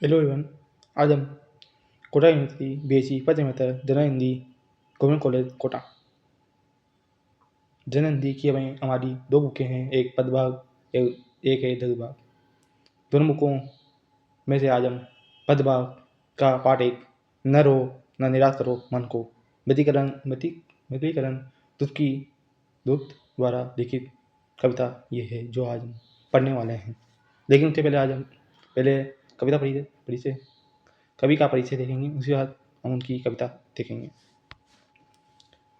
Hello everyone. आज हम Kota university BSc पद मेहतर general Hindi government college Kota general Hindi की हमारी दो बुकें हैं, एक पदभाग एक है दलभाग। दोनों बुकों में से आज हम पदभाग का पाठ एक न रो न निराश करो मन को व्यतिकरण दुख दूत द्वारा लिखित कविता ये है जो आज हम पढ़ने वाले हैं। लेकिन उससे पहले आज हम पहले कविता परिचय कवि का परिचय देखेंगे, उसके बाद हम उनकी कविता देखेंगे।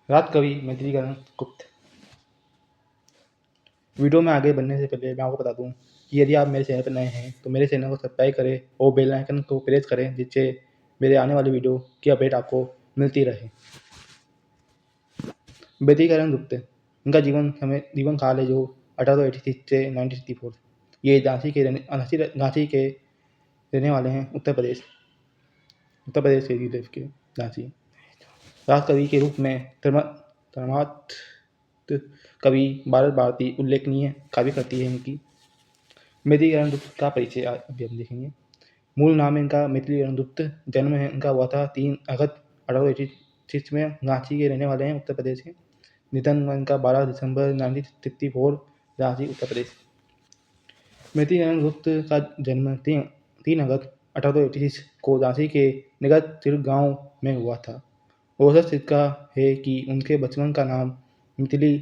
रात कवि मैथिलीकरण गुप्त। वीडियो में आगे बढ़ने से पहले मैं आपको बता दूं कि यदि आप मेरे चैनल पर नए हैं तो मेरे चैनल को सब्सक्राइब करें और बेल आइकन को प्रेस करें, जिससे मेरे आने वाली वीडियो की अपडेट आपको मिलती रहे। मैथिलीकरण गुप्त इनका जीवन काल है जो 1886 से 1964। ये झांसी के रहने वाले हैं, उत्तर प्रदेश के जिले के झांसी। राज कवि के रूप में धर्मार्थ कवि भारत भारती उल्लेखनीय काव्य करती है इनकी। मैथिलीकरण गुप्त का परिचय अभी हम देखेंगे। मूल नाम है इनका मैथिलीकरण गुप्त। जन्म है इनका हुआ था 3 अगस्त 1886 में। झांसी के रहने वाले हैं, उत्तर प्रदेश के। निधन हुआ इनका 12 दिसंबर 1964, झांसी उत्तर प्रदेश। मैथिलीकरण गुप्त का जन्म 3 अगस्त 1886 को झांसी के निकट सिर गांव में हुआ था। औसत सिक्का है कि उनके बचपन का नाम मिथिली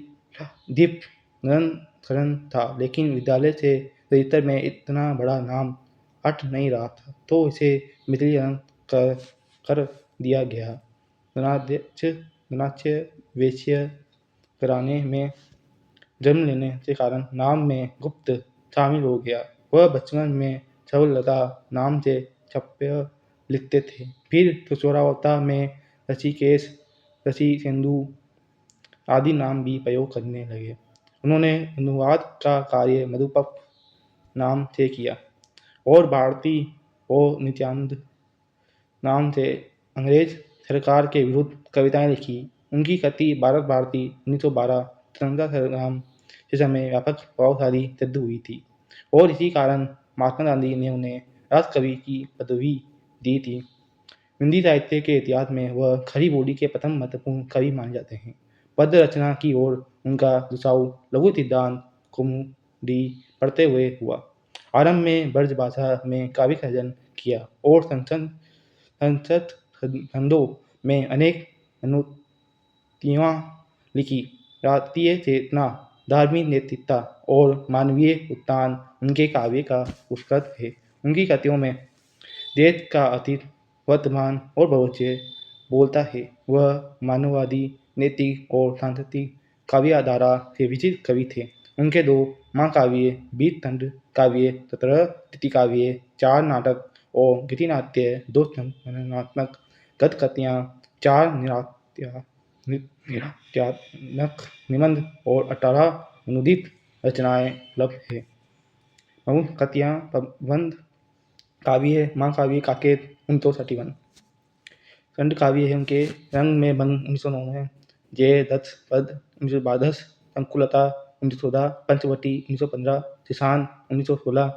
दीप नरन शरण था, लेकिन विद्यालय से रजिस्टर में इतना बड़ा नाम अट नहीं रहा था, तो इसे मिथिलीकरण कर दिया गया। धनाध्य वैश्य घराने में जन्म लेने के कारण नाम में गुप्त शामिल हो गया। वह बचपन में सरलता नाम से छप्य लिखते थे, फिर किशोरावस्था में ऋषिकेश, ऋषिकेन्दु आदि नाम भी प्रयोग करने लगे। उन्होंने अनुवाद का कार्य मधुपप नाम से किया और भारती और नित्यानंद नाम से अंग्रेज सरकार के विरुद्ध कविताएं लिखी। उनकी कृति भारत भारती 1912 स्वतंत्रता संग्राम के समय व्यापक प्रभावशाली सिद्ध हुई थी और इसी कारण महात्मा गांधी ने उन्हें राष्ट्रकवि की पदवी दी थी। हिंदी साहित्य के इतिहास में वह खड़ी बोली के प्रथम महत्वपूर्ण कवि माने जाते हैं। पद्य रचना की ओर उनका झुकाव लघु सिद्धांत कौमुदी पढ़ते हुए हुआ। आरंभ में ब्रज भाषा में काव्य सर्जन किया और संसद छंदों में अनेक अनुक्तियाँ लिखी। राष्ट्रीय चेतना, धार्मिक नैतिकता और मानवीय उत्थान उनके काव्य का उत्कर्ष है। उनकी कृतियों में देश का अतीत, वर्तमान और भविष्य बोलता है। वह मानववादी, नैतिक और सांस्कृतिक काव्यधारा से विचित्र कवि थे। उनके 2 महाकाव्य, बीजतंत्र काव्य, 17 रीतिकाव्य, 4 नाटक और गीतिनाट्य, 2 संकलनात्मक गद्यकृतियाँ, 4 निरात्यात्मक निबंध और 18 अनुदित रचनाएं उपलब्ध हैं। प्रमुख कृतियाँ प्रबंध काव्य, महाकाव्य काकेत 1931, खंड काव्य है उनके रंग में भंग 1909, जय दत्त पद 1912, संकुलता 1914, पंचवटी 1915, किसान 1916,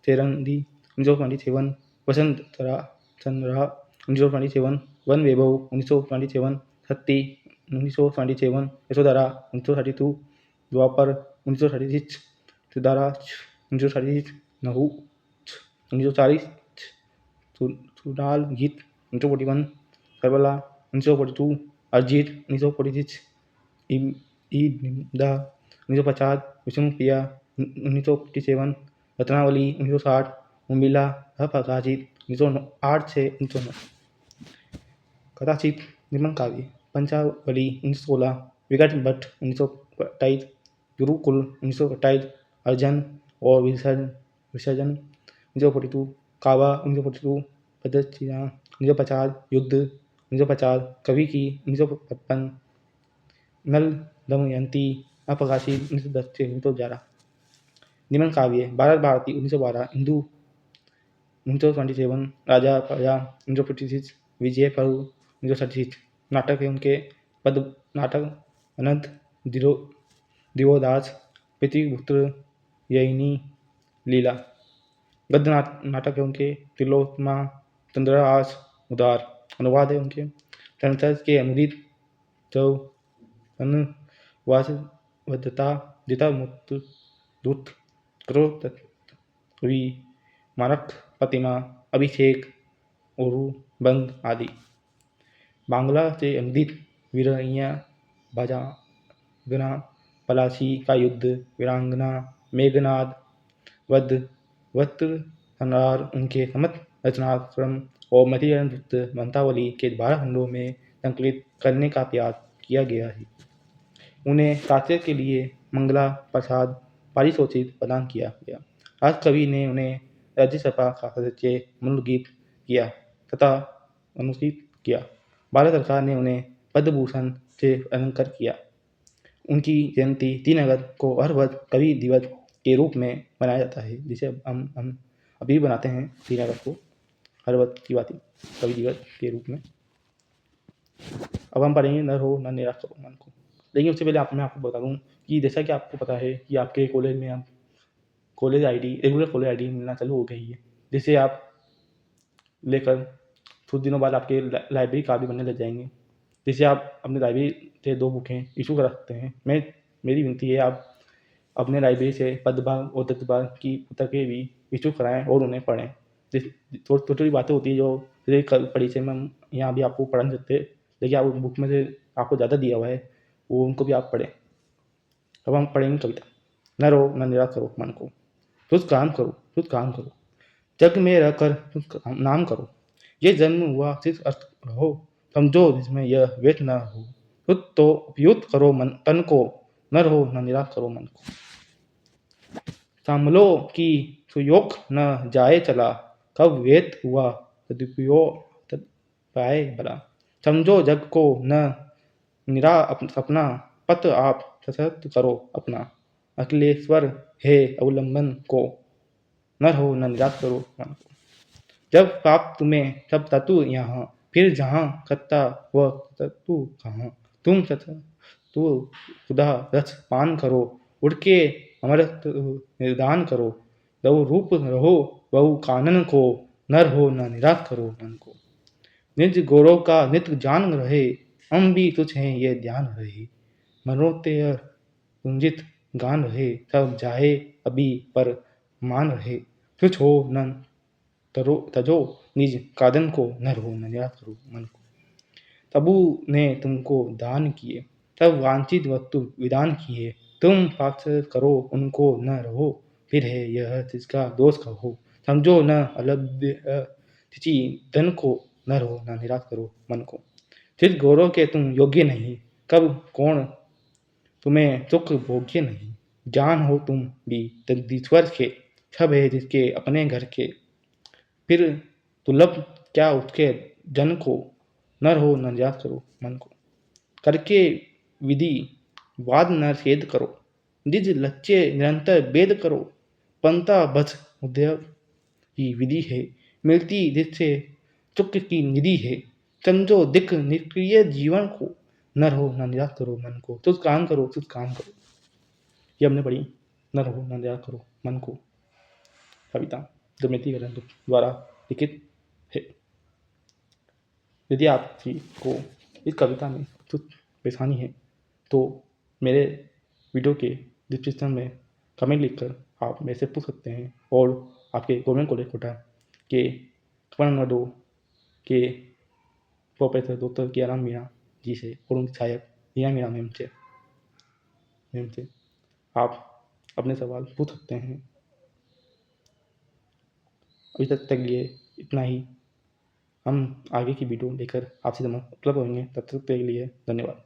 सेरंदी 1927, वसंत संग्रह 1927, वन वैभव 1927, सती 1927, यशोधरा 1932, द्वापर 1936, सिद्धारा 1936, नहु 1940, सुडाल गीत 1941, करबला 1942, अरिजीत 1946, ईदा 1950, विष्णुप्रिया 1957, रत्नावली 1960, उर्मिला अप्रकाशित 1908 से 1909। कदाचित निबंध काव्य पंचावली 1916, विकट भट्ट 1928, गुरुकुल 1928, अर्जन और विसर्जन 1942, काबा 1942, प्रदक्षिणा 1950, युद्ध 1950, कवि की 1955, नल दमयंती अप्रकाशित 1910 से 1911। निबंध काव्य भारत भारती 1912, हिंदू 1927, राजा प्रजा 1956, विजय पर्व 1936। नाटक है उनके पद नाटक अनंत दिवोदास, पितृपुत्र, ययनी लीला। गद्य नाटक है उनके तिलोत्तमा चंद्रहास उदार। अनुवाद है उनके संसद के अनुदित चौ अनुवादता जिता मुक्त दूत करो तत्वी मारक प्रतिमा अभिषेक उरु बंग आदि। बांग्ला से अनुदित वीरैया भजागना पलाशी का युद्ध वीरांगना मेघनाद वध वस्त्र संहार उनके समस्त रचनाक्रम और मतियान वृत्त वंशावली के 12 खंडों में संकलित करने का प्रयास किया गया है। उन्हें साहित्य के लिए मंगला प्रसाद पारितोषिक प्रदान किया गया। राष्ट्र कवि ने उन्हें राज्यसभा का सदस्य मनोनीत किया तथा अनुष्ठित किया। भारत सरकार ने उन्हें पद्म भूषण से अलंकृत किया। उनकी जयंती 3 अगस्त को हर वर्ष कवि दिवस के रूप में मनाया जाता है, जिसे हम अभी बनाते हैं 3 अगस्त को हर वर्ष की बात कवि दिवस के रूप में। अब हम पढ़ेंगे नर हो न निराश करो मन को। लेकिन उससे पहले मैं आपको बता दूं कि जैसा कि आपको पता है कि आपके कॉलेज में अब college ID regular college ID मिलना चालू हो गई है, जिसे आप लेकर कुछ दिनों बाद आपके लाइब्रेरी कार्ड भी बनने लग जाएंगे, जिससे आप अपनी लाइब्रेरी से 2 बुकें इशू करा सकते हैं। मेरी विनती है आप अपने लाइब्रेरी से पद्यभाग और दत्तभाग की पुस्तकें भी इशू कराएं और उन्हें पढ़ें। छोटी छोटी बातें होती है जो परिचय में हम यहाँ भी आपको पढ़ा नहीं सकते, लेकिन आप बुक में से आपको ज़्यादा दिया हुआ है वो उनको भी आप पढ़ें। अब हम पढ़ेंगे कविता। न रो न निराश करो मन को, कुछ काम करो जग में रहकर कुछ नाम करो। ये जन्म हुआ सिर्फ अर्थ रहो, समझो जिसमें यह वेद न हो। खुद तो उपयुक्त करो मन तन को, न रहो न निराश करो मन को। संभलो कि सुयोग न जाए चला, कब वेद हुआ सदुपयोग तब पाए भला। समझो जग को न निरा सपना, पथ आप सशक्त करो अपना। अखिलेश्वर है अवलंबन को, न रहो न निराश करो मन को। जब पाप तुम्हें सब तत्व यहाँ, फिर जहाँ सत्ता वह तत्व कहाँ। तुम तू खुदा रस पान करो, उड़ के अमृत निर्दान करो। लहु रूप रहो बहु कानन को, न रहो न निराश करो मन को। निज गौरव का नित्य जान रहे, हम भी तुझ हैं ये ध्यान रहे। मनोतेय कुंजित गान रहे, सब जाए अभी पर मान रहे। तुझ हो न तजो निज कादन को, न रहो न निराश करो मन को। तबू ने तुमको दान किए, तब वांछित वस्तु विदान किए। तुम पास करो उनको न रहो, फिर है यह जिसका दोष कहो। समझो न अलभ्य तिथि धन को, न रहो न निराश करो मन को। जिस गौरव के तुम योग्य नहीं, कब कौन तुम्हें सुख भोग्य नहीं। जान हो तुम भी जगदीश्वर के, सब है जिसके अपने घर के। फिर दुर्लभ क्या उसके जन को, न रहो न निराश करो मन को। करके विधि वाद न छेद करो, निज लक्ष्य निरंतर वेद करो। पंथा बस उद्योग की विधि है, मिलती जिससे सुख की निधि है। समझो दिक निष्क्रिय जीवन को, न रहो न निराश करो मन को। तुझ काम करो ये हमने पढ़ी न रहो न निराश करो मन को कविता दमयंती करण द्वारा लिखित है। यदि आपकी को इस कविता में कुछ परेशानी है तो मेरे वीडियो के डिस्क्रिप्शन में कमेंट लिखकर आप मेरे से पूछ सकते हैं, और आपके गवर्नमेंट कॉलेज कोटा के कमल नंबर 2 के प्रोफेसर डॉक्टर के आराम मीणा जी से और उनकी सहायक मीना मीणा मैम से आप अपने सवाल पूछ सकते हैं। अभी तक के लिए इतना ही। हम आगे की वीडियो लेकर आपसे जमा उपलब्ध होंगे, तब तक के लिए धन्यवाद।